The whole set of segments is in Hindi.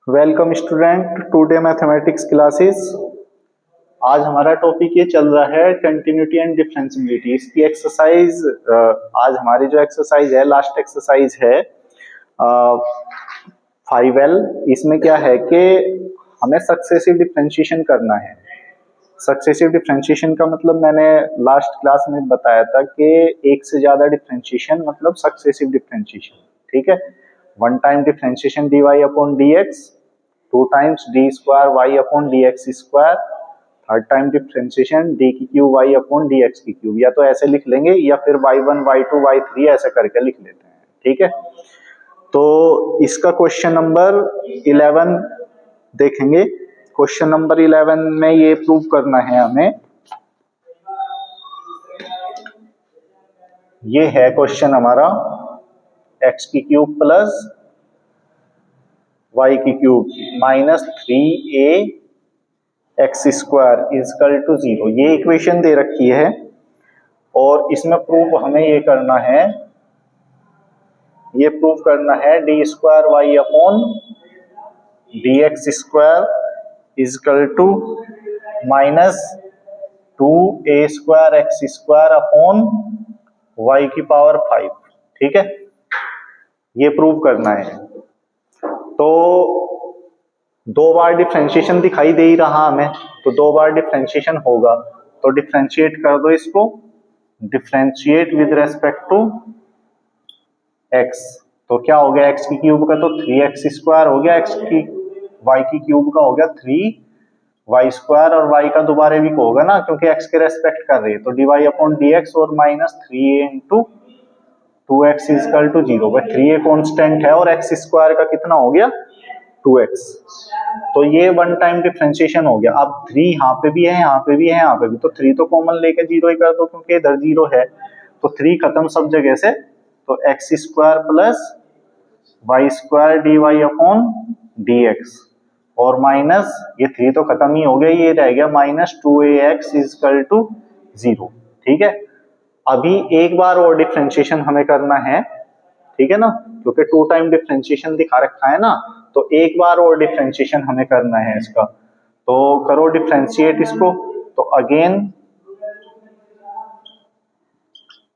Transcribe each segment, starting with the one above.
Welcome student today mathematics classes. आज हमारा टॉपिक ये चल रहा है कंटिन्यूटी एंड डिफरेंशिएबिलिटी। इसकी एक्सरसाइज आज हमारी जो एक्सरसाइज है लास्ट एक्सरसाइज है 5L। इसमें क्या है कि हमें सक्सेसिव डिफरेंशिएशन करना है। सक्सेसिव डिफरेंशिएशन का मतलब मैंने लास्ट क्लास में बताया था कि एक से ज्यादा डिफरेंशिएशन मतलब सक्सेसिव डिफरेंशिएशन। ठीक है, one time differentiation dy upon dx, two times d square Y upon D x square, third time differentiation d की cube y upon D x की क्यूब। या तो ऐसे लिख लेंगे या फिर y1 y2 y3 ऐसे करके लिख लेते हैं। ठीक है, तो इसका क्वेश्चन नंबर 11 देखेंगे। क्वेश्चन नंबर 11 में ये प्रूव करना है हमें। ये है क्वेश्चन हमारा x की क्यूब प्लस y की cube minus 3a x square is equal to 0। ये इक्वेशन दे रखी है और इसमें प्रूव हमें ये करना है, ये प्रूव करना है D square Y upon D x square is equal to minus 2a square x square upon y की पावर 5। ठीक है, ये प्रूव करना है। तो दो बार डिफरेंशिएशन दिखाई दे ही रहा हमें, तो दो बार डिफरेंशिएशन होगा तो डिफरेंशिएट कर दो इसको। Differentiate with respect to x, तो क्या हो गया x की क्यूब का तो 3x स्क्वायर हो गया, x की y की क्यूब का हो गया 3y स्क्वायर और y का दोबारा भी होगा ना क्योंकि x के रेस्पेक्ट कर रही है, तो dy अपॉन dx और minus 3a into 2x equal to 0। 3a constant है और x स्क्वायर का कितना हो गया 2x। तो ये वन टाइम डिफरेंशिएशन हो गया। अब 3 यहाँ पे भी है, यहाँ पे भी है, यहाँ पे भी, तो 3 तो कॉमन लेके 0 ही कर दो क्योंकि इधर 0 है, तो 3 खत्म सब जगह से। तो x square plus y square d Y upon D x और माइनस ये 3 तो खत्म ही हो गया, ये रह गया माइनस 2ax इजकल टू 0। ठीक है, अभी एक बार और डिफरेंशिएशन हमें करना है। ठीक है ना, क्योंकि टू टाइम डिफरेंशिएशन दिखा रखा है ना, तो एक बार और डिफरेंशिएशन हमें करना है इसका। तो करो डिफरेंशिएट इसको। तो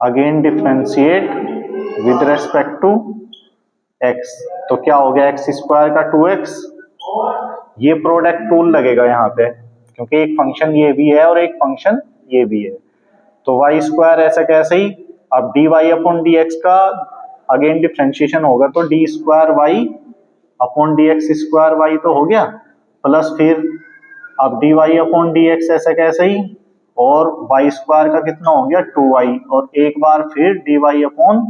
again differentiate with respect to x। तो क्या हो गया x स्क्वायर का 2x, ये प्रोडक्ट टूल लगेगा यहाँ पे क्योंकि एक फंक्शन ये भी है और एक फंक्शन ये भी है। तो y स्क्वायर ऐसा कैसे ही, अब dy अपॉन dx का अगेन डिफरेंशिएशन होगा तो D square Y upon D x square y तो हो गया, प्लस फिर अब d Y upon D x ऐसा कैसे ही, और वाई स्क्वायर का कितना हो गया 2y और एक बार फिर d Y upon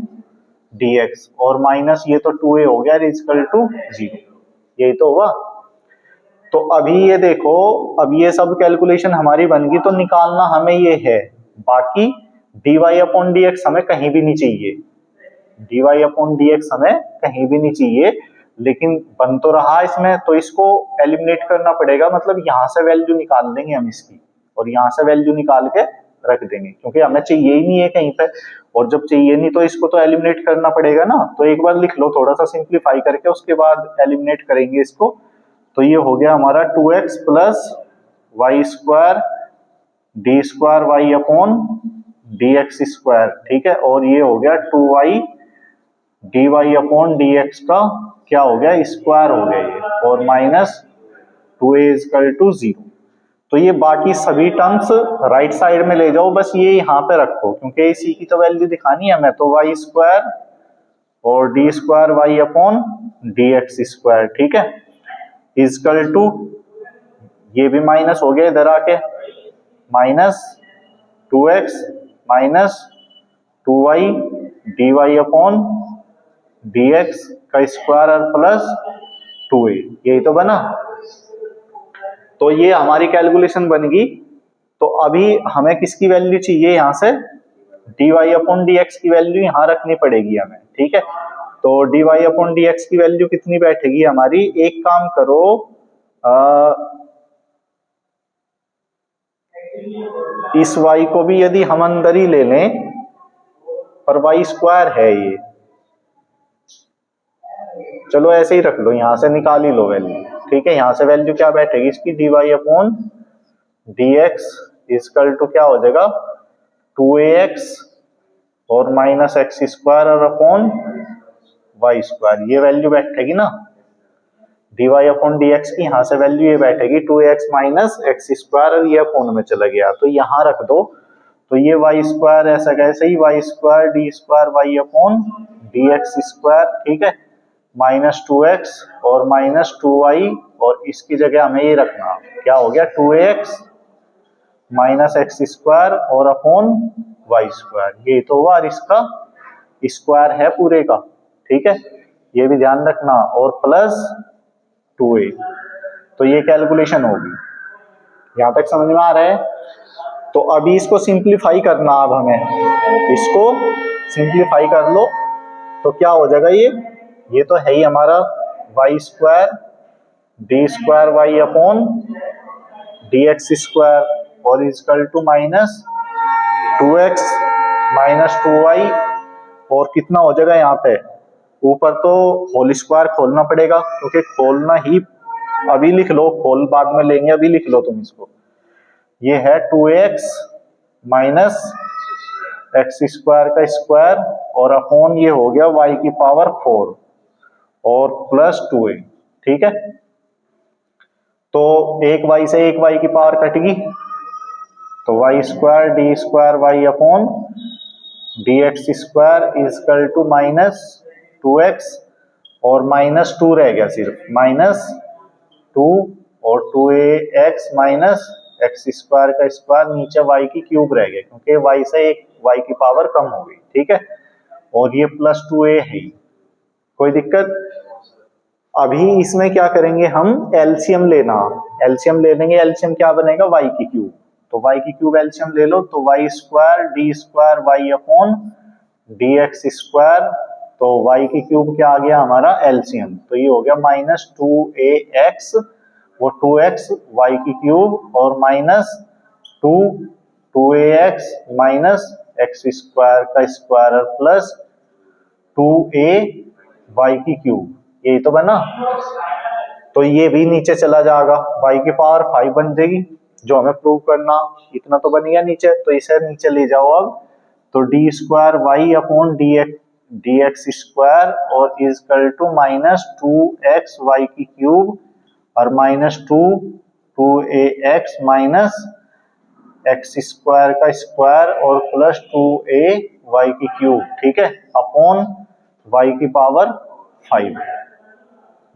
D x और माइनस ये तो 2a हो गया इक्वल टू 0। यही तो हुआ। तो अभी ये देखो, अब ये सब कैलकुलेशन हमारी बन गई, तो निकालना हमें ये है, बाकी d Y upon D x हमें कहीं भी नहीं चाहिए, d Y upon D x हमें कहीं भी नहीं चाहिए, लेकिन बन तो रहा इसमें, तो इसको एलिमिनेट करना पड़ेगा। मतलब यहां से वैल्यू निकाल देंगे हम इसकी और यहां से वैल्यू निकाल के रख देंगे क्योंकि हमें चाहिए ही नहीं है कहीं पे, और जब चाहिए नहीं तो इसको तो एलिमिनेट करना पड़ेगा ना। तो एक बार लिख लो थोड़ा सा सिंप्लीफाई करके, उसके बाद एलिमिनेट करेंगे इसको। तो ये हो गया हमारा 2x plus y square d square Y upon D x square. ठीक है, और ये हो गया 2y D Y upon D x का क्या हो गया स्क्वायर हो गया ये, और माइनस 2a इजकल टू 0। तो ये बाकी सभी टर्म्स राइट साइड में ले जाओ, बस ये यहाँ पे रखो क्योंकि इसी की तो वैल्यू दिखानी है हमें। तो वाई स्क्वायर और d square Y upon D x square, ठीक है, इजकल टू ये भी माइनस हो गया इधर आके, minus 2x minus 2y D Y upon dx का स्क्वायर और प्लस 2a, यही तो बना। तो ये हमारी कैलकुलेशन बन गई। तो अभी हमें किसकी वैल्यू चाहिए, यहां से dy अपॉन dx की वैल्यू यहां रखनी पड़ेगी हमें। ठीक है, तो dy अपॉन dx की वैल्यू कितनी बैठेगी हमारी, एक काम करो इस y को भी यदि हम अंदर ही ले लें, पर y स्क्वायर है ये, चलो ऐसे ही रख लो, यहां से निकाल ही लो वैल्यू। ठीक है, यहाँ से वैल्यू क्या बैठेगी इसकी, dy upon dx equal to क्या हो जाएगा 2ax और माइनस एक्स स्क्वायर और अपॉन वाई स्क्वायर, ये वैल्यू बैठेगी ना dy अपॉन dx की, यहाँ से वैल्यू ये बैठेगी 2x माइनस एक्स स्क्वायर और ये अपॉन में चला गया तो यहाँ रख दो, तो ये वाई स्क्वायर ऐसा कैसे ही y square d square Y upon D x square, ठीक है, माइनस 2x और माइनस 2y और इसकी जगह हमें ये रखना, क्या हो गया 2ax माइनस एक्स स्क्वायर और अपॉन वाई स्क्वायर, ये तो हुआ और इसका स्क्वायर है पूरे का, ठीक है, ये भी ध्यान रखना, और प्लस 2a, तो ये कैलकुलेशन होगी, यहां तक समझ में आ रहा है। तो अभी इसको सिंप्लीफाई करना, अब हमें इसको सिंप्लीफाई कर लो तो क्या हो जाएगा, ये तो है ही हमारा y square d square Y upon D x square और equal to minus 2x minus 2y और कितना हो जाएगा यहाँ पे ऊपर, तो होल स्क्वायर खोलना पड़ेगा क्योंकि खोलना ही, अभी लिख लो, खोल बाद में लेंगे, अभी लिख लो तुम इसको, ये है 2x माइनस एक्स स्क्वायर का स्क्वायर और अपॉन ये हो गया y की पावर 4 और प्लस 2a, ठीक है, तो एक y से एक y की पावर कटेगी, तो y square d square Y upon D x square is equal to minus 2x और माइनस 2 रह गया सिर्फ, माइनस 2 और 2ax माइनस एक्स स्क्वायर का स्क्वायर, नीचे y की क्यूब रह गया क्योंकि y से एक y की पावर कम हो गई, ठीक है, और ये प्लस 2a है, कोई दिक्कत। अभी इसमें क्या करेंगे हम, एलसीएम लेना, एलसीएम ले लेंगे, एलसीएम क्या बनेगा y की क्यूब, तो y की क्यूब एलसीएम ले लो, तो y square d square Y upon D x square, तो y की क्यूब क्या आ गया हमारा एलसीएम, तो ये हो गया माइनस 2ax वो 2x y की क्यूब और minus 2ax minus x square का स्क्वायर प्लस 2a y की क्यूब, यही तो बना, तो ये भी नीचे चला जाएगा, y की पावर 5 बन जाएगी, जो हमें प्रूव करना, इतना तो बन गया नीचे, तो इसे नीचे ले जाओ अब, तो D square Y upon D x square और equal to minus 2x y की क्यूब और minus 2ax minus x square का स्क्वायर और प्लस 2a वाई की क्यूब, ठीक है, अपॉन y की पावर 5,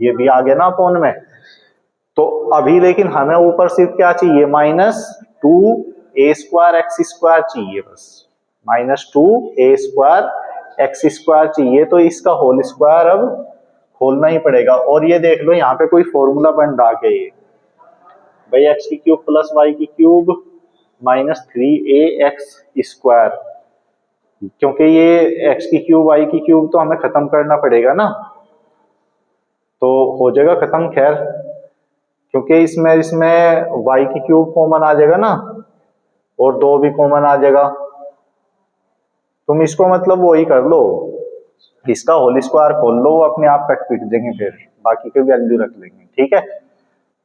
ये भी आ गया ना अपॉन में। तो अभी लेकिन हमें ऊपर सिर्फ क्या चाहिए, minus 2a square x square चाहिए, बस minus 2a square x square चाहिए, तो इसका होल स्क्वायर अब खोलना ही पड़ेगा, और ये देख लो यहाँ पे कोई फॉर्मूला बन रहा है, ये भाई एक्स की क्यूब प्लस वाई की क्यूब माइनस 3ax स्क्वायर, क्योंकि ये एक्स की क्यूब वाई की क्यूब तो हमें खत्म करना पड़ेगा ना, तो हो जाएगा खत्म, खैर क्योंकि इसमें y की क्यूब कॉमन आ जाएगा ना और 2 भी कॉमन आ जाएगा, तुम इसको मतलब वो ही कर लो, इसका होल स्क्वायर खोल लो, वो अपने आप कट पीट देंगे, फिर बाकी के वैल्यू रख लेंगे, ठीक है,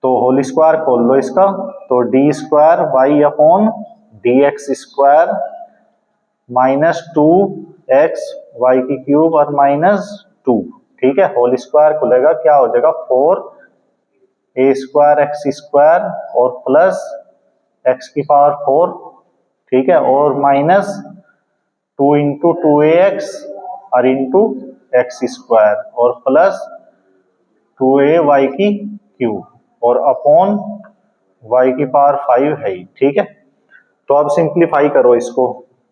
तो होल स्क्वायर खोल लो इसका, तो D square Y upon D x square minus 2x y की क्यूब और माइनस 2, ठीक है, होल स्क्वायर खुलेगा, क्या हो जाएगा 4a स्क्वायर एक्स स्क्वायर और प्लस x की पावर 4, ठीक है, और माइनस 2 इंटू 2ax और इंटू एक्स स्क्वायर और प्लस 2a वाई की क्यूब और अपॉन y की पावर 5 है, ठीक है, तो अब सिंप्लीफाई करो इसको,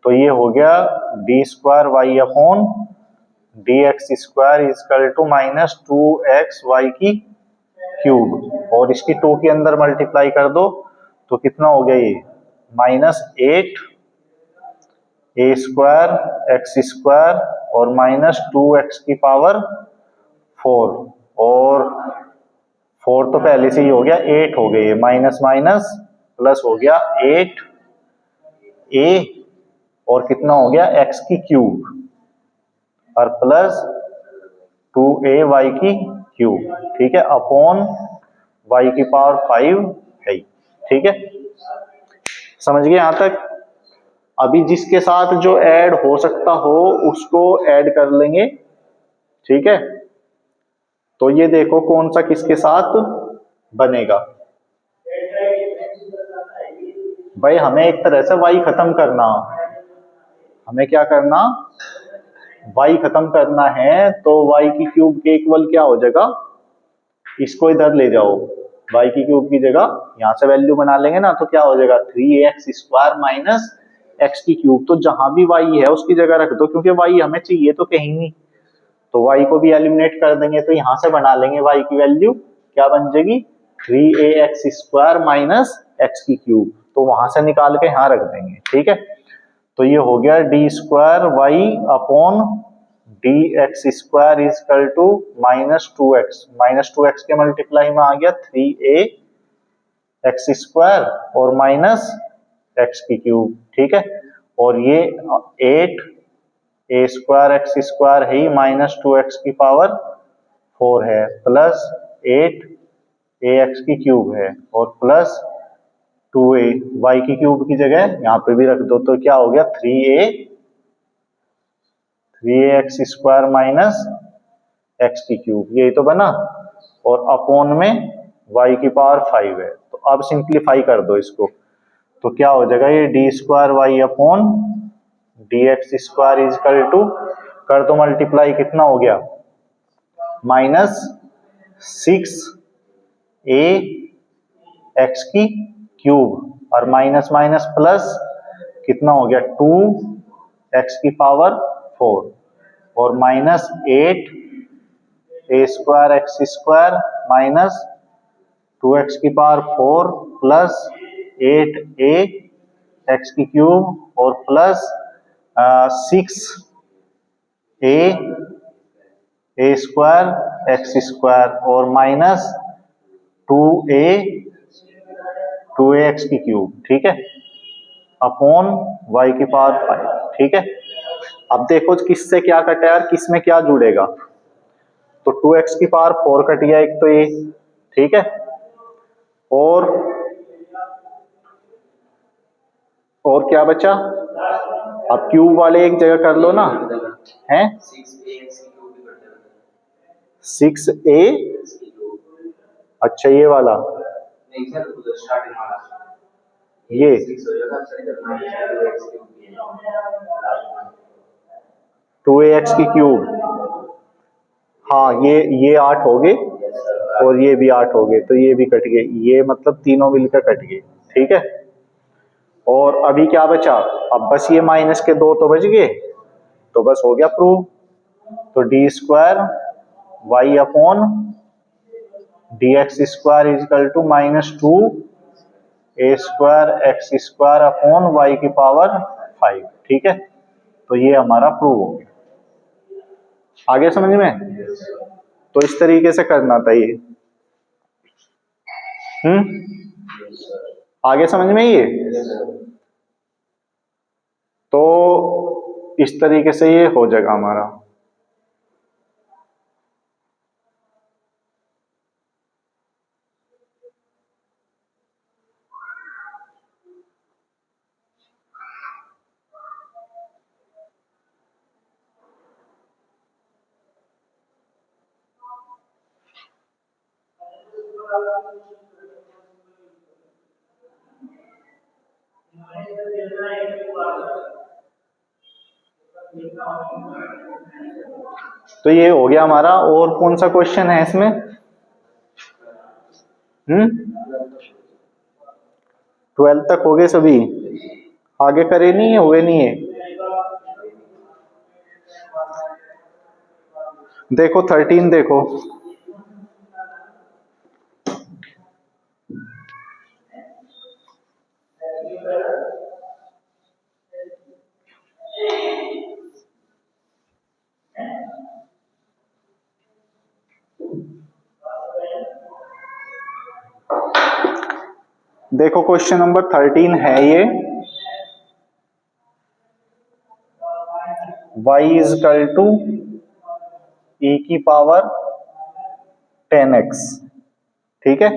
तो ये हो गया D square Y upon D x square is equal to minus 2x y की क्यूब और इसकी 2 के अंदर मल्टीप्लाई कर दो, तो कितना हो गया ये माइनस 8 ए स्क्वायर एक्स स्क्वायर और माइनस 2x की पावर 4 और 4 तो पहले से ही हो गया, 8 हो गए, माइनस माइनस प्लस हो गया 8 ए और कितना हो गया x की क्यूब और प्लस 2a y की क्यूब, ठीक है, अपॉन y की पावर 5 है। ठीक है, समझ गए यहां तक? अभी जिसके साथ जो ऐड हो सकता हो उसको ऐड कर लेंगे। ठीक है, तो ये देखो कौन सा किसके साथ बनेगा। भाई हमें एक तरह से y खत्म करना, हमें क्या करना, y खत्म करना है। तो y की क्यूब के इक्वल क्या हो जाएगा, इसको इधर ले जाओ, y की क्यूब की जगह यहां से वैल्यू बना लेंगे ना, तो क्या हो जाएगा 3x² माइनस x की क्यूब। तो जहां भी y है उसकी जगह रख दो, क्योंकि y हमें चाहिए तो कहीं नहीं, तो y को भी एलिमिनेट कर देंगे। तो यहां से बना लेंगे y की वैल्यू क्या बन जाएगी, 3ax² माइनस x की क्यूब। तो वहां से निकाल के यहां रख देंगे। ठीक है, तो ये हो गया d² y upon dx² equal to -2x, -2x के मल्टीप्लाई में आ गया 3ax² और माइनस x की क्यूब। ठीक है, और ये 8a² है ही, -2x की पावर 4 है, प्लस 8ax की क्यूब है, और प्लस 2a y की क्यूब की जगह यहाँ पे भी रख दो, तो क्या हो गया 3ax² माइनस x की क्यूब, यही तो बना, और अपॉन में y की पावर 5 है। तो अब सिंप्लीफाई कर दो इसको, तो क्या हो जाएगा, ये d² y upon dx² equal to, कर दो मल्टीप्लाई, कितना हो गया, -6ax की क्यूब, और माइनस माइनस प्लस कितना हो गया 2x की पावर 4, और माइनस 8a² माइनस 2x की पावर 4 प्लस 8ax की क्यूब, और प्लस 6a² और माइनस 2ax की क्यूब। ठीक है, अपॉन y की पावर 5। ठीक है, अब देखो किससे क्या कटा है और किस में क्या जुड़ेगा। तो 2x की पावर 4 कट गया एक, तो ये ठीक है, और क्या बचा, अब क्यूब वाले एक जगह कर लो ना, हैं 6a, अच्छा ये वाला, ये 2ax की क्यूब, हाँ ये 8 हो गए, और ये भी 8 हो गए, तो ये भी कट गए, ये मतलब तीनों मिलकर कट गए। ठीक है, और अभी क्या बचा, अब बस ये माइनस के 2 तो बच गए, तो बस हो गया प्रूव। तो d² y upon dx² equal to -2a² upon y की पावर 5। ठीक है, तो ये हमारा प्रूव हो गया। आगे समझ में, तो इस तरीके से करना था ये। आगे समझ में ये, तो इस तरीके से ये हो जाएगा हमारा। तो ये हो गया हमारा, और कौन सा क्वेश्चन है इसमें, 12 तक हो गए सभी, आगे करे नहीं है, हुए नहीं है। देखो 13 देखो, देखो क्वेश्चन नंबर 13 है ये, y इजकल टू e की पावर 10x। ठीक है,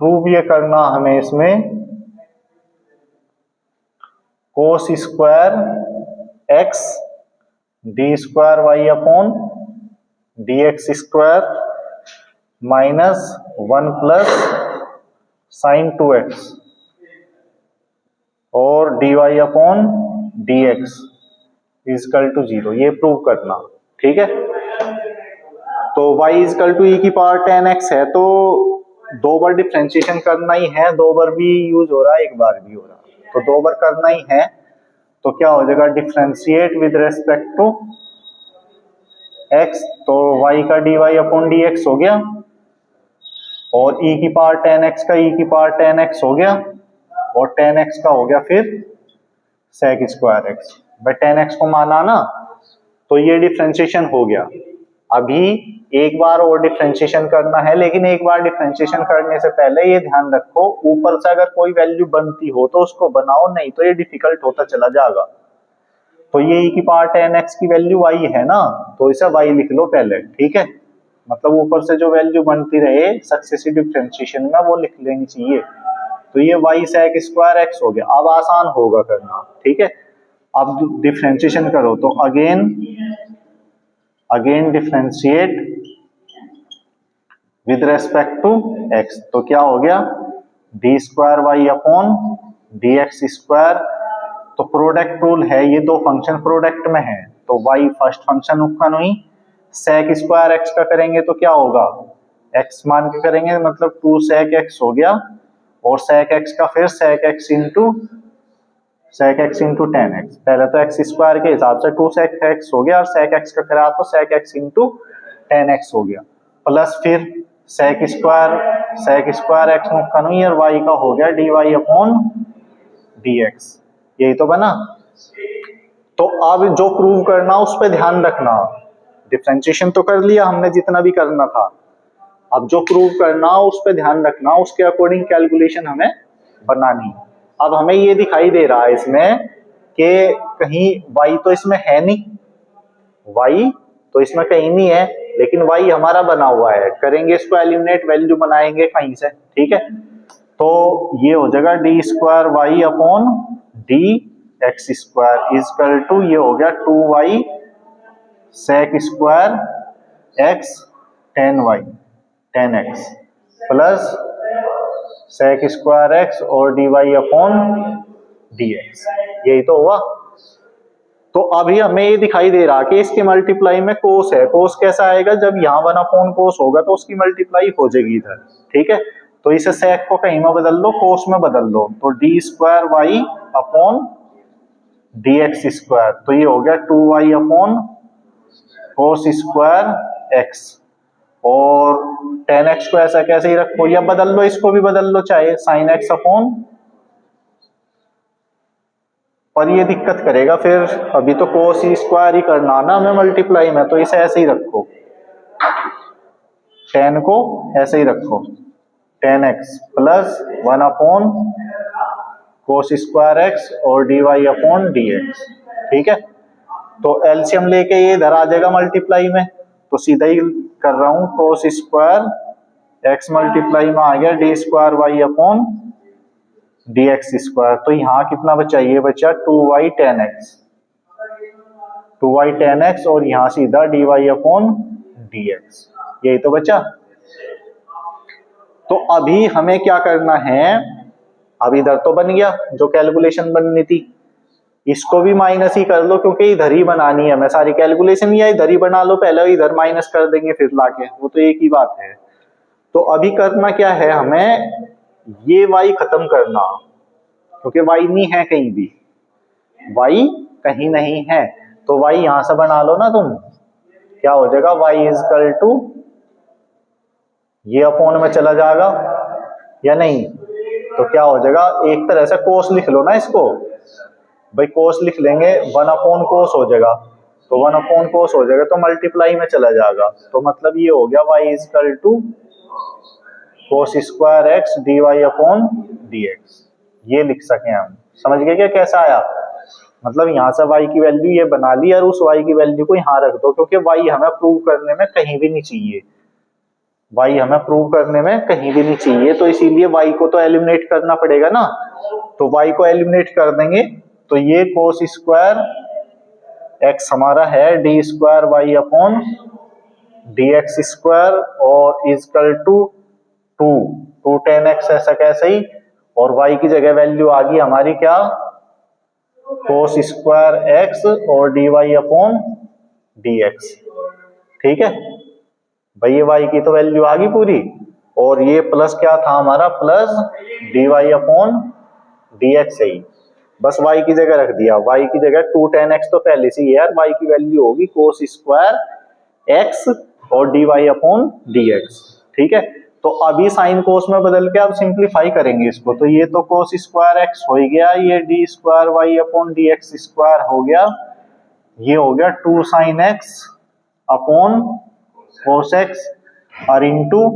प्रूव ये करना हमें इसमें cos square x d square Y upon D x square minus 1 plus sine 2x और d Y upon D x equal to 0, ये प्रूव करना। ठीक है, तो y इजकल टू e की पावर 10x है, तो 2 बार डिफ्रेंशिएशन करना ही है, 2 बार भी यूज हो रहा है, 1 बार भी हो रहा है, तो 2 बार करना ही है। तो क्या हो जाएगा, differentiate with respect to x, तो y का dy अपॉन dx हो गया, और e की पावर 10x का e की पावर 10x हो गया, और 10x का हो गया फिर sec स्क्वायर x। भाई 10x को माना ना, तो ये डिफ्रेंशिएशन हो गया। अभी एक बार और डिफ्रेंशिएशन करना है, लेकिन एक बार डिफ्रेंशिएशन करने से पहले ये ध्यान रखो, ऊपर से अगर कोई वैल्यू बनती हो तो उसको बनाओ, नहीं तो ये डिफिकल्ट होता चला जाएगा। तो ये e की पावर 10x की वैल्यू y है ना, तो इसे y लिख लो पहले। ठीक है, मतलब ऊपर से जो वैल्यू बनती रहे सक्सेसिव डिफ्रेंशिएशन में वो लिख लेनी चाहिए। तो ये y sec स्क्वायर x हो गया। अब आसान होगा करना। ठीक है, अब डिफ्रेंशिएशन करो, तो again differentiate with respect to x, तो क्या हो गया, D square Y upon D x square. तो प्रोडक्ट रूल है, ये 2 फंक्शन प्रोडक्ट में है, तो y फर्स्ट फंक्शन उपकन हुई, sec स्क्वायर x का करेंगे तो क्या होगा, x मान के करेंगे, मतलब 2 sec x हो गया, और sec x का फिर sec x इंटू 10x। पहले तो x स्क्वायर के हिसाब से 2 sec x हो गया, और sec x का करा तो sec x इंटू 10x हो गया, प्लस फिर sec स्क्वायर x नुकसान हुई, और y का हो गया dy अपॉन dx। यही तो बना। तो अब जो प्रूव करना उस पर ध्यान रखना। डिफरेंशिएशन तो कर लिया हमने जितना भी करना था, अब जो प्रूव करना उस पर ध्यान रखना, उसके अकॉर्डिंग कैलकुलेशन हमें बनानी। अब हमें ये दिखाई दे रहा है इसमें कि कहीं y तो इसमें है नहीं, y तो इसमें कहीं नहीं है, लेकिन y हमारा बना हुआ है, करेंगे इसको एलिमिनेट, वैल्यू बनाएंगे कहीं से। ठीक है, तो ये हो जाएगा d square Y upon D x square is equal to, ये हो गया 2y sec square x 10x plus sec square x और dy अपॉन dx। यही तो हुआ। तो अभी हमें ये दिखाई दे रहा कि इसके मल्टीप्लाई में कोस है। कोस कैसा आएगा, जब यहाँ 1 अपॉन कोस होगा तो उसकी मल्टीप्लाई हो जाएगी इधर। ठीक है, तो इसे sec को कहीं में बदल लो, कोस में बदल लो, तो D square Y upon D x square, तो ये हो गया 2y अपॉन कोस स्क्वायर x, और 10x को ऐसा कैसे ही रखो, या बदल लो, इसको भी बदल लो चाहे, साइन x अपॉन, पर ये दिक्कत करेगा फिर, अभी तो कोस स्क्वायर ही करना ना हमें मल्टीप्लाई में, तो इसे ऐसे ही रखो, 10 को ऐसे ही रखो, 10x प्लस 1 अपॉन कोस स्क्वायर x और dy अपॉन dx। ठीक है, तो एलसीएम लेके ये इधर आ जाएगा मल्टीप्लाई में, तो सीधा ही कर रहा हूं, कोस स्क्वायर x मल्टीप्लाई में आ गया D square Y upon D x square. तो यहाँ कितना बचा, ये बचा 2y 10x, और यहाँ सीधा dy अपॉन dx, यही तो बचा। तो अभी हमें क्या करना है, अब इधर तो बन गया जो कैलकुलेशन बननी थी, इसको भी माइनस ही कर लो, क्योंकि इधर ही बनानी है हमें सारी कैलकुलेशन, या इधर ही बना लो पहले, इधर माइनस कर देंगे फिर लाके, वो तो एक ही बात है। तो अभी करना क्या है, हमें ये y खत्म करना, क्योंकि y नहीं है कहीं भी, y कहीं नहीं है, तो y यहां से बना लो ना तुम, क्या हो जाएगा, y इजकल टू, ये अपोन में चला जाएगा या नहीं, तो क्या हो जाएगा, एक तरह से कोस लिख लो ना इसको, भाई कोस लिख लेंगे, 1 अपॉन कोस हो जाएगा, तो 1 अपॉन कोस हो जाएगा, तो मल्टीप्लाई में चला जाएगा, तो मतलब ये हो गया y equal to cos square x dy upon dx। ये लिख सके हम, समझ गए क्या कैसा आया, मतलब यहाँ से y की वैल्यू ये बना ली, और उस y की वैल्यू को यहाँ रख दो, क्योंकि y हमें प्रूव करने में कहीं भी नहीं चाहिए, y हमें प्रूव करने में कहीं भी नहीं चाहिए, तो इसीलिए y को तो एलिमिनेट करना पड़ेगा ना। तो y को एलिमिनेट कर देंगे तो ये कोस स्क्वायर x हमारा है D square Y upon D x square और equal to two two tan x, ऐसा कैसे ही, और y की जगह वैल्यू आ गई हमारी क्या, कोस स्क्वायर एक्स और d Y upon D x. ठीक है भाई, ये y की तो वैल्यू आ गई पूरी, और ये प्लस क्या था हमारा, plus d Y upon D x है ही, बस y की जगह रख दिया, y की जगह टू टेन एक्स तो पहले से ही है यार, y की वैल्यू होगी कोस स्क्वायर एक्स और d Y upon D x. ठीक है, तो अभी साइन कोस में बदल के अब सिंप्लीफाई करेंगे इसको, तो ये तो कोस स्क्वायर एक्स हो गया, ये d square Y upon D x square हो गया, ये हो गया two sine x upon cos x और इंटू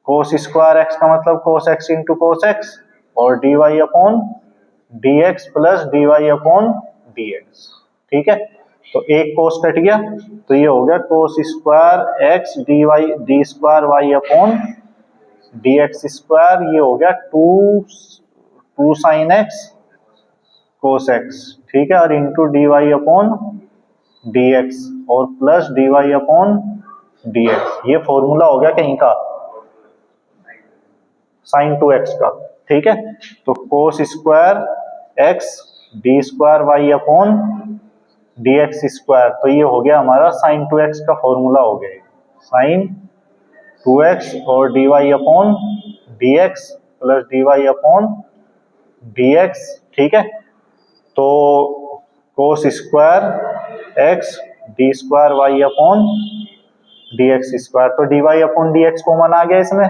कोस स्क्वायर एक्स का मतलब cos x into cos x और d Y upon D x plus d Y upon D x. ठीक है, तो एक कोस कट गया, तो ये हो गया cos square x d y d square Y upon D x square, ये हो गया two sine x cos x. ठीक है, और into d Y upon D x और plus d Y upon D x, ये फॉर्मूला हो गया कहीं का, साइन टू एक्स का। ठीक है, तो cos square x d square Y upon D x square, तो ये हो गया हमारा साइन टू एक्स का फॉर्मूला हो गया, साइन टू एक्स और d Y upon D x plus d Y upon D x. ठीक है, तो cos square x d square Y upon D x square, तो d Y upon D x common आ गया इसमें,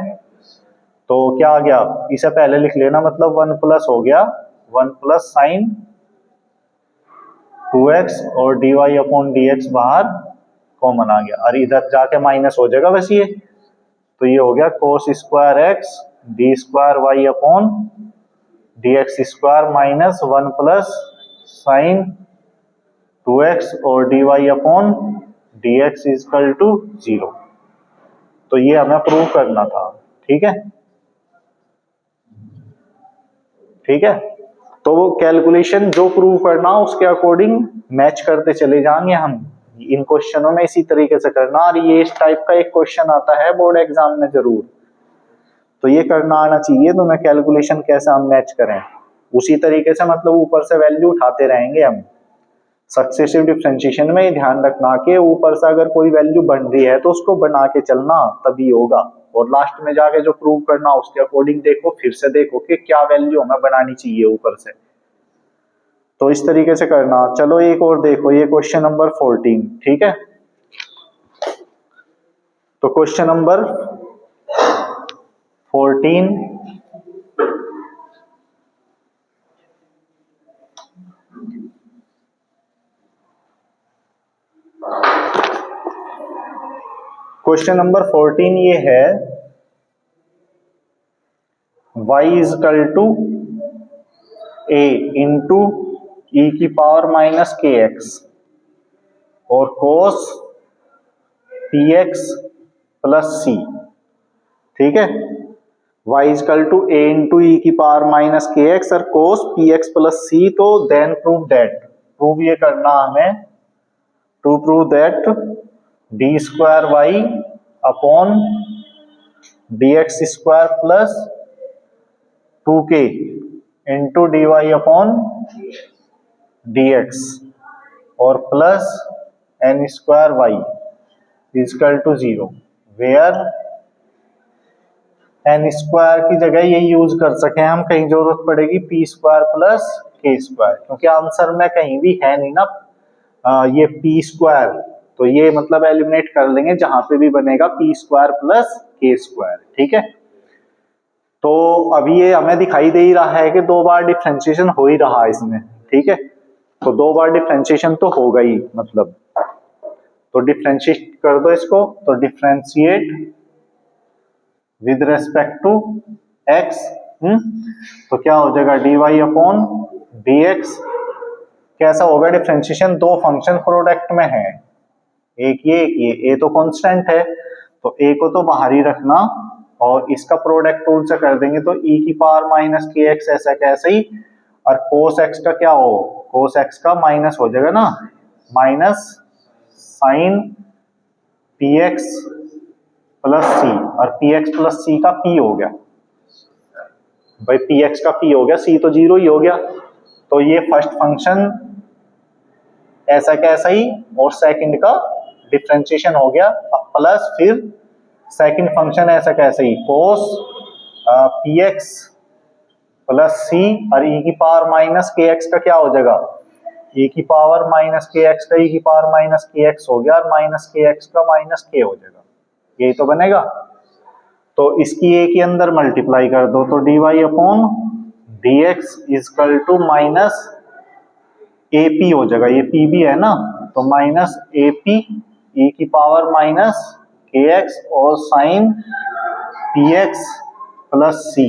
तो क्या आ गया, इसे पहले लिख लेना, मतलब वन प्लस हो गया, one plus sine two x और d Y upon D x बाहर कॉमन आ गया, और इधर जाके माइनस हो जाएगा बस ये, तो ये हो गया cos square x d square Y upon D x square minus one plus sine two x और d Y upon D x equal to zero. तो ये हमें प्रूव करना था। ठीक है, ठीक है, तो वो कैलकुलेशन जो प्रूव करना उसके अकॉर्डिंग मैच करते चले जाएंगे हम इन क्वेश्चनों में, इसी तरीके से करना, और ये इस टाइप का एक क्वेश्चन आता है बोर्ड एग्जाम में जरूर, तो ये करना आना चाहिए। तो मैं कैलकुलेशन कैसे हम मैच करें उसी तरीके से, मतलब ऊपर से वैल्यू उठाते रहेंगे हम। सक्सेसिव डिफरेंशिएशन में ध्यान रखना कि ऊपर से अगर कोई वैल्यू बन रही है तो उसको बना के चलना, तभी होगा, और लास्ट में जाके जो प्रूव करना उसके अकॉर्डिंग देखो, फिर से देखो कि क्या वैल्यू हमें बनानी चाहिए ऊपर से, तो इस तरीके से करना। चलो एक और देखो, ये क्वेश्चन नंबर 14। ठीक है, तो क्वेश्चन नंबर 14 क्वेश्चन नंबर 14 ये है, y is equal to a into e की पावर माइनस के एक्स और cos p x plus c. ठीक है, y is equal to a into e की पावर माइनस के एक्स और cos p x plus c. तो देन प्रूव दैट, प्रूव ये करना हमें, to prove that d square Y upon D x square plus 2k into d Y upon D x और plus N square Y is equal to zero, where n square की जगह ये यूज कर सके हम, कहीं जरूरत पड़ेगी P square plus K square, क्योंकि आंसर में कहीं भी है नहीं ना ये पी स्क्वायर, तो ये मतलब एलिमिनेट कर लेंगे, जहां पे भी बनेगा P square plus K square. ठीक है, तो अभी ये हमें दिखाई दे ही रहा है कि दो बार डिफरेंशिएशन हो ही रहा है इसमें। ठीक है, तो दो बार डिफरेंशिएशन तो होगा ही, मतलब तो डिफरेंशिएट कर दो इसको, तो differentiate with respect to x, तो क्या हो जाएगा d Y upon D x. कैसा होगा डिफरेंशिएशन, दो फंक्शन प्रोडक्ट में है, एक ये ए तो कांस्टेंट है, तो ए को तो बाहर ही रखना और इसका प्रोडक्ट टूल से कर देंगे तो e की पावर माइनस के एक्स ऐसा कैसे ही, और कोस एक्स का क्या हो, कोस एक्स का माइनस हो जाएगा ना, minus sine p x plus c, और पी एक्स प्लस सी का पी हो गया भाई, पी एक्स का पी हो गया, सी तो जीरो ही हो गया। तो ये फर्स्ट फंक्शन ऐसा कैसा ही और सेकंड का डिफरेंशिएशन हो गया, प्लस फिर सेकंड फंक्शन ऐसा कैसे ही कोस पी एक्स प्लस सी, और ई की पावर माइनस के एक्स का क्या हो जाएगा, ई की पावर माइनस के एक्स का ई की पावर माइनस के एक्स हो गया, और माइनस के एक्स का माइनस के हो जाएगा, यही तो बनेगा। तो इसकी ए के अंदर मल्टीप्लाई कर दो तो d Y upon D x equal to minus a p हो जाएगा, ये पी भी है ना, तो माइनस ए पी ई की पावर माइनस के एक्स और sine p x plus c,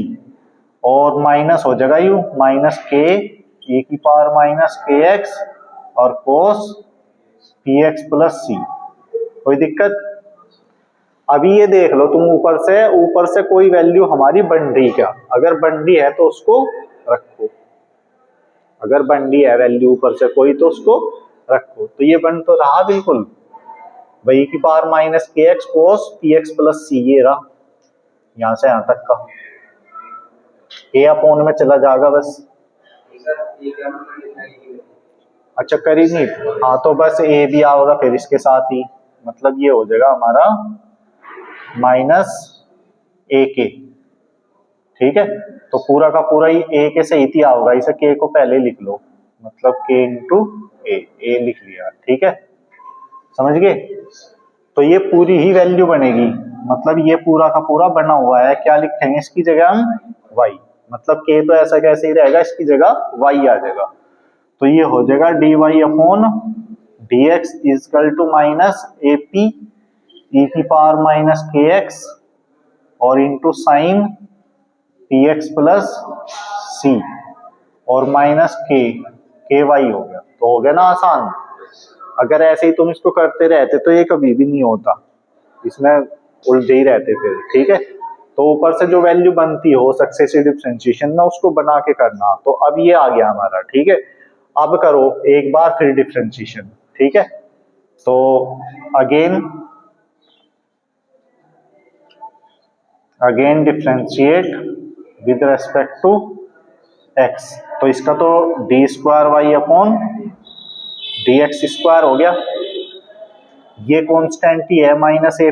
और माइनस हो जाएगा यू माइनस के ई की पावर माइनस के एक्स और कोस पी एक्स प्लस सी। कोई दिक्कत? अभी ये देख लो तुम ऊपर से कोई वैल्यू हमारी बन रही क्या, अगर बन रही है तो उसको रखो, अगर बन रही है वैल्यू ऊपर से कोई तो उसको रखो। तो ये बन तो रहा बिल्कुल वही की power minus k x cos p x plus सी, ये रहा यहां से यहां तक का, ए अपॉन में चला जाएगा बस। अच्छा करी नहीं, हाँ तो बस ए भी आओगा फिर इसके साथ ही, मतलब ये हो जाएगा हमारा माइनस ए के, ठीक है। तो पूरा का पूरा ही ए के सही ही आओगा, इसे के को पहले लिख लो, मतलब के इंटू ए लिख लिया, ठीक है, समझ गए। तो ये पूरी ही वैल्यू बनेगी, मतलब ये पूरा का पूरा बना हुआ है, क्या लिखेंगे इसकी जगह हम y, मतलब के तो ऐसा कैसे ही रहेगा, इसकी जगह y आ जाएगा। तो ये हो जाएगा d Y upon D x equal to minus a p e की पावर माइनस के एक्स और into sine p x plus c और माइनस के वाई हो गया। तो हो गया ना आसान। अगर ऐसे ही तुम इसको करते रहते तो ये कभी भी नहीं होता, इसमें उलझे ही रहते फिर, ठीक है। तो ऊपर से जो वैल्यू बनती हो सक्सेसिव डिफरेंशिएशन में उसको बना के करना। तो अब ये आ गया हमारा, ठीक है। अब करो एक बार फिर डिफरेंशिएशन, ठीक है। तो again differentiate with respect to x. तो इसका तो D square Y upon D x square हो गया, ये कॉन्स्टेंट ही है माइनस ए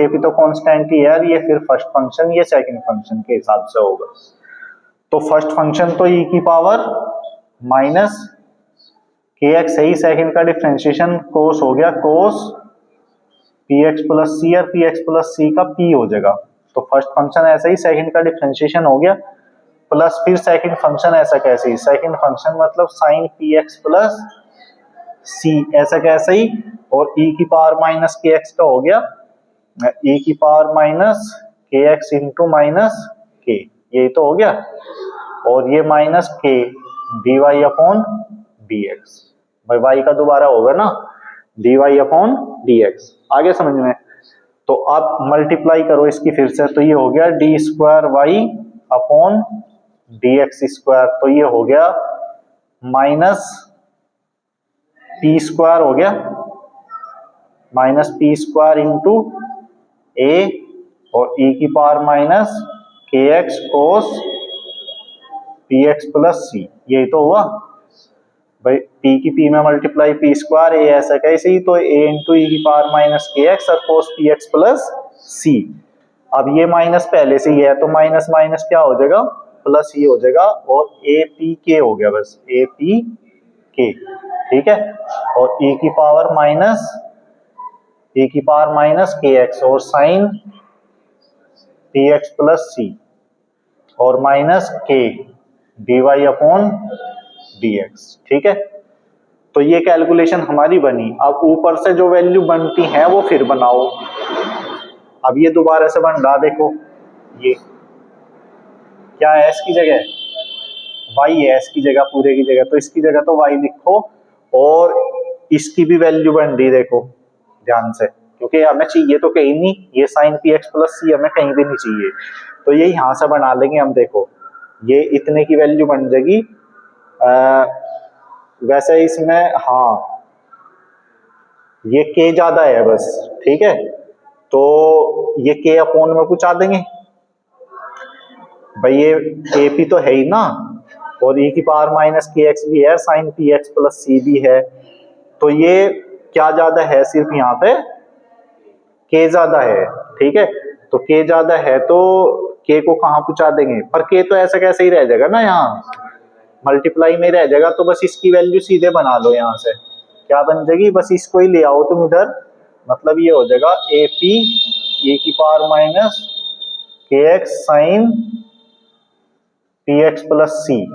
पी तो कॉन्स्टेंट ही है, ये फिर फर्स्ट फंक्शन ये सेकंड फंक्शन के हिसाब से होगा। तो फर्स्ट फंक्शन तो ई की पावर माइनस के एक्स है ही, सेकंड का डिफरेंशिएशन कोस हो गया, कोस पी एक्स प्लस सी और पी एक्स प्लस सी का पी हो जाएगा। तो फर्स्ट फंक्शन ऐसा ही, सेकंड का डिफरेंशिएशन हो गया, प्लस फिर सेकंड फंक्शन ऐसा कैसे ही, सेकंड फंक्शन मतलब साइन पी एक्स प्लस सी ऐसा कैसे ही, और ई की पावर माइनस के एक्स का हो गया ई की power minus k x into minus k, यही तो हो गया, और ये minus k D Y upon D x, भाई वाई का दोबारा होगा ना d Y upon D x, आगे समझ में। तो आप मल्टीप्लाई करो इसकी फिर से, तो ये हो गया D square Y upon D x square, तो ये हो गया माइनस पी स्क्वायर हो गया, minus p square into a और ई की power minus k x cos p x plus c, यही तो हुआ भाई। पी की पी में मल्टीप्लाई पी स्क्वायर, ए ऐसा कैसे ही, तो ए इंटू ई की पावर माइनस के एक्स और कोस पी एक्स प्लस सी। अब ये माइनस पहले से ही है तो माइनस माइनस क्या हो जाएगा, प्लस ही हो जाएगा, और ए पी के हो गया बस, ए पी के, ठीक है। और ई की पावर माइनस के एक्स और sine p x plus c और minus k D Y upon D x, ठीक है। तो ये कैलकुलेशन हमारी बनी। अब ऊपर से जो वैल्यू बनती है वो फिर बनाओ। अब ये दोबारा से बन रहा, देखो ये क्या है, इसकी जगह y है, इसकी जगह पूरे की जगह, तो इसकी जगह तो y लिखो, और इसकी भी वैल्यू बन रही, देखो ध्यान से क्योंकि हमें चाहिए तो कहीं नहीं, ये साइन पी एक्स प्लस सी हमें कहीं भी नहीं चाहिए, तो ये यहाँ से बना लेंगे हम। देखो ये इतने की वैल्यू बन जाएगी, वैसे इसमें हाँ ये के ज्यादा है बस, ठीक है, तो ये के अपोन में पहुंचा देंगे भाई, ये ए पी तो है ही ना, और e की पावर माइनस के एक्स भी है, साइन पी एक्स प्लस सी भी है, तो ये क्या ज्यादा है, सिर्फ यहाँ पे के ज्यादा है, ठीक है, तो के ज्यादा है तो के को कहाँ पहुंचा देंगे, पर के तो ऐसा कैसे ही रह जाएगा ना, यहाँ मल्टीप्लाई में रह जाएगा, तो बस इसकी वैल्यू सीधे बना लो, यहाँ से क्या बन जाएगी, बस इसको ही ले आओ तुम इधर, मतलब ये हो जाएगा ए पी ए की power minus k x sine p x plus c,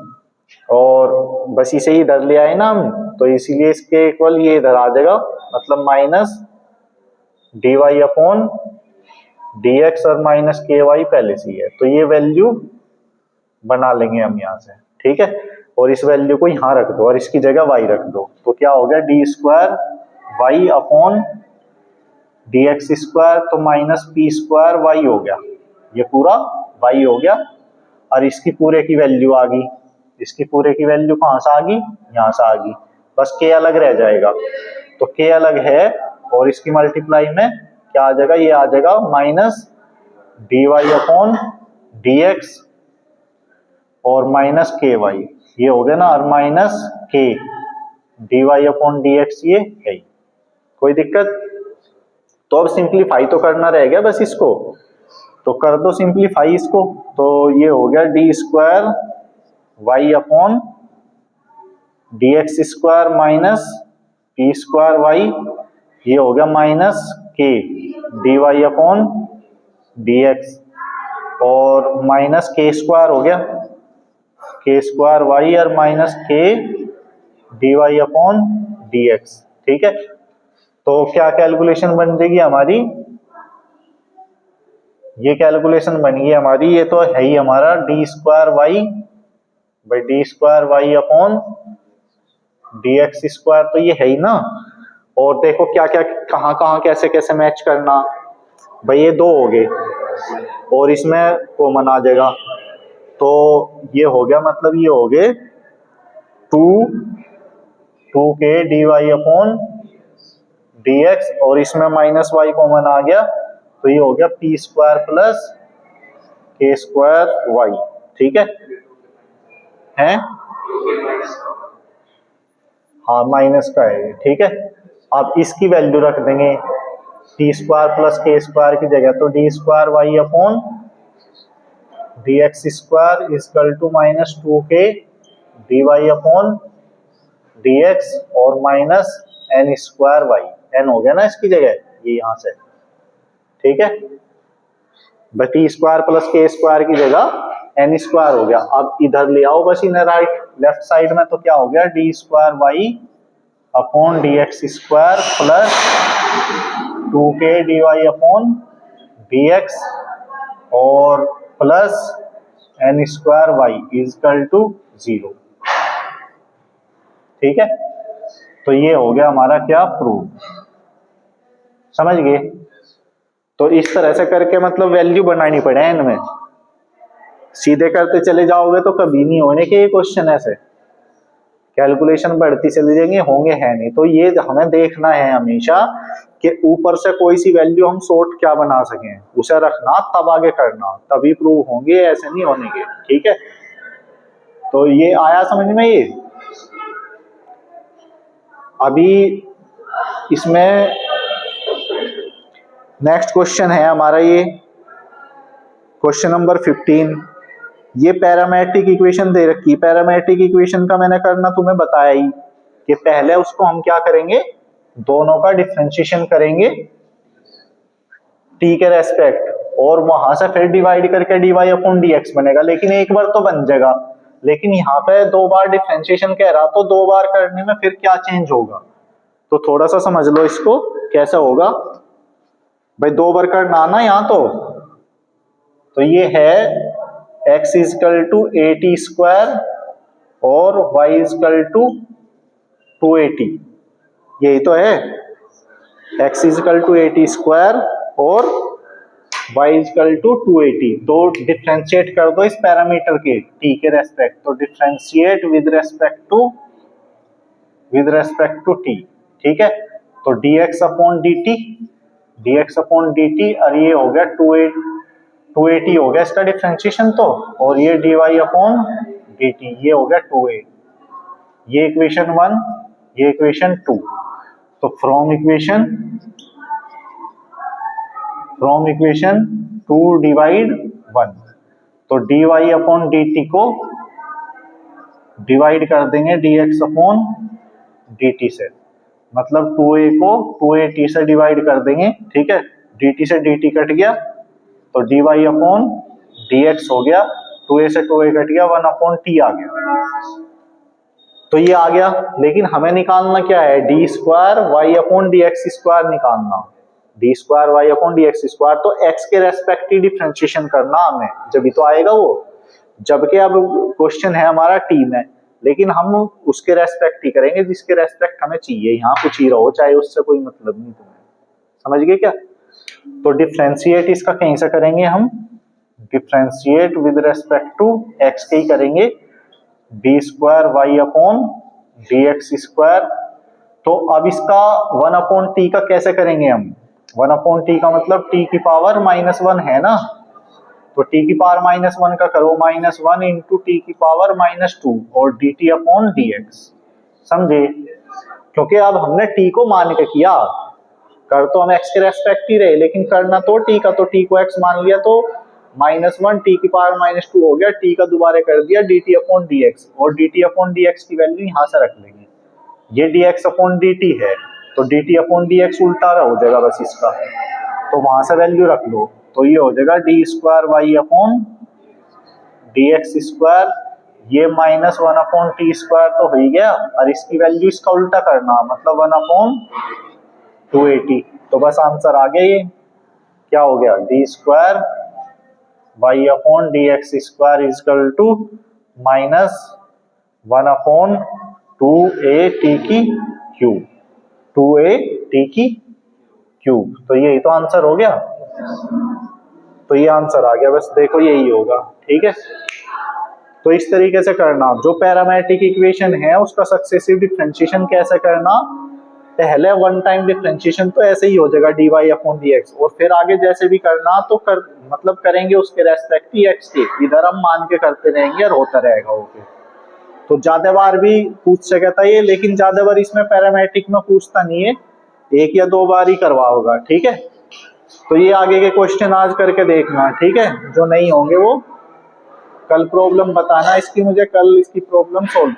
और बस इसे ही इधर ले आए ना हम, तो इसीलिए इसके इक्वल ये इधर आ जाएगा, मतलब minus d Y upon D x और माइनस के वाई पहले से ही है, तो ये वैल्यू बना लेंगे हम यहाँ से, ठीक है, और इस वैल्यू को यहाँ रख दो और इसकी जगह वाई रख दो, तो क्या हो गया D square Y upon D x square, तो माइनस पी स्क्वायर वाई हो गया, ये पूरा वाई हो गया, और इसकी पूरे की वैल्यू आ गई, इसकी पूरे की वैल्यू कहाँ से आ गई, यहाँ से आ गई, बस के अलग रह जाएगा, तो के अलग है, और इसकी मल्टीप्लाई में क्या आ जाएगा, ये आ जाएगा minus d Y upon D x और माइनस के वाई, ये हो गया ना, और minus k D Y upon D x, ये है, कोई दिक्कत, तो अब सिंप्लीफाई तो करना रह गया बस इसको, तो कर दो सिंप्लीफाई इसको, तो ये हो गया D square Y upon D x square minus p square y, ये हो गया minus k D Y upon D x, और माइनस के स्क्वायर हो गया के स्क्वायर वाई और minus k D Y upon D x, ठीक है, तो क्या कैलकुलेशन बन जाएगी हमारी, ये कैलकुलेशन बन गई हमारी, ये तो है ही हमारा d square y by d square Y upon D x square, तो ये है ही ना, और देखो क्या क्या कहाँ कहाँ कैसे कैसे मैच करना, भाई ये दो हो गए और इसमें कॉमन आ जाएगा, तो ये हो गया, मतलब ये हो गए टू के D Y upon D x, और इसमें माइनस वाई कॉमन आ गया, तो ये हो गया P square plus K square Y, ठीक है, हाँ माइनस का है, ठीक है, अब इसकी वैल्यू रख देंगे T square plus K square की जगह, तो D square Y upon D x square is equal to minus two के D Y upon D x और minus N square Y, N हो गया ना इसकी जगह, ये यहाँ से, ठीक है, बस T square plus K square की जगह एन स्क्वायर हो गया, अब इधर ले आओ बस इन्हें राइट लेफ्ट साइड में, तो क्या हो गया D square Y upon D x square plus two के D Y upon D x और plus N square Y is equal to 0, ठीक है, तो ये हो गया हमारा क्या प्रूव, समझ गए, तो इस तरह से करके मतलब वैल्यू बनानी पड़े इनमें, सीधे करते चले जाओगे तो कभी नहीं होने के ये क्वेश्चन, ऐसे कैलकुलेशन बढ़ती चली जाएंगे, होंगे है नहीं, तो ये हमें देखना है हमेशा कि ऊपर से कोई सी वैल्यू हम शॉर्ट क्या बना सकें, उसे रखना तब आगे करना, तभी प्रूव होंगे, ऐसे नहीं होने के, ठीक है, तो ये आया समझ में, ये अभी इसमें नेक्स्ट क्वेश्चन है हमारा, ये क्वेश्चन नंबर 15, ये पैरामेट्रिक इक्वेशन दे रखी है, पैरामेट्रिक इक्वेशन का मैंने करना तुम्हें बताया ही कि पहले उसको हम क्या करेंगे, दोनों का डिफरेंशिएशन करेंगे टी के रेस्पेक्ट, और वहां से फिर डिवाइड करके d Y upon D x बनेगा, लेकिन एक बार तो बन जाएगा, लेकिन यहाँ पे दो बार डिफरेंशिएशन कह रहा, तो दो बार करने में फिर क्या चेंज होगा, तो थोड़ा सा समझ लो इसको कैसा होगा, भाई दो बार करना ना यहाँ, तो ये है x equal to a t square और y इजकल टू 280, यही तो है, x इजिकल टू 80 स्क्वायर और y इजिकल टू 280। तो डिफ्रेंशिएट कर दो इस पैरामीटर के t के रेस्पेक्ट, तो differentiate with respect to t, ठीक है। तो dx अपॉन dt और ये हो गया 280 हो गया इसका डिफ्रेंशिएशन, तो और ये dy अपॉन dt ये हो गया 2a। ये इक्वेशन 1, ये इक्वेशन 2। तो फ्रॉम इक्वेशन 2 डिवाइड 1, तो dy अपॉन dt को डिवाइड कर देंगे dx अपॉन dt से, मतलब 2a को 2at से डिवाइड कर देंगे, ठीक है। dt से dt कट गया तो dy अपॉन dx हो गया, 2a से 2a कट गया, 1 अपॉन t आ गया। तो ये आ गया, लेकिन हमें निकालना क्या है, D square Y upon D x square निकालना, D square Y upon D x square. तो x के रेस्पेक्ट ही डिफरेंशिएशन करना हमें, जब तो आएगा वो। जबकि अब क्वेश्चन है हमारा t में, लेकिन हम उसके रेस्पेक्ट ही करेंगे जिसके रेस्पेक्ट हमें चाहिए, यहाँ कुछ ही रहो चाहे, उससे कोई मतलब नहीं तुम्हें, समझ गए क्या। तो डिफरेंशिएट इसका कहीं से करेंगे हम, differentiate with respect to x के ही करेंगे, d square Y upon D x square. तो अब इसका 1 अपॉन टी का कैसे करेंगे हम, 1 अपॉन टी का मतलब t की पावर -1 है ना, तो t की पावर -1 का करो -1 इंटू टी की पावर -2 और dt अपॉन dx, समझे। क्योंकि अब हमने t को मान के किया, कर तो हम x के रेस्पेक्ट ही रहे, लेकिन करना तो t का, तो t को x मान लिया, तो -1 t की पावर -2 हो गया, t का दोबारा कर दिया dt अपॉन dx, और dt अपॉन dx की वैल्यू यहाँ से रख लेंगे, ये dx अपॉन dt है, तो dt अपॉन dx उल्टा हो जाएगा बस इसका, तो वहां से वैल्यू रख लो, तो ये हो जाएगा d square Y upon D x square, ये -1 अपॉन टी स्क्वायर तो हो ही गया, और इसकी वैल्यू इसका उल्टा करना, मतलब 1 अपॉन 280। तो बस आंसर आ गया, ये क्या हो गया, D square Y upon D x square is equal to -1 upon 2a t की क्यूब, 2a t की क्यूब। तो यही तो आंसर हो गया, तो ये आंसर आ गया, बस देखो यही होगा, ठीक है। तो इस तरीके से करना, जो पैरामेट्रिक इक्वेशन है उसका सक्सेसिव डिफरेंशिएशन कैसे करना, पहले वन टाइम डिफरेंशिएशन तो ऐसे ही हो जाएगा dy अपॉन dx, और फिर आगे जैसे भी करना तो मतलब करेंगे उसके रेस्पेक्ट ही x के, इधर हम मान के करते रहेंगे और होता रहेगा वो फिर। तो ज्यादा बार भी पूछ सकता है ये, लेकिन ज्यादा बार इसमें पैरामेट्रिक में पूछता नहीं है, 1 या 2 बार ही करवा होगा, ठीक है। तो ये आगे के क्वेश्चन आज करके देखना, ठीक है, जो नहीं होंगे वो कल प्रॉब्लम बताना इसकी मुझे, कल इसकी प्रॉब्लम सोल्व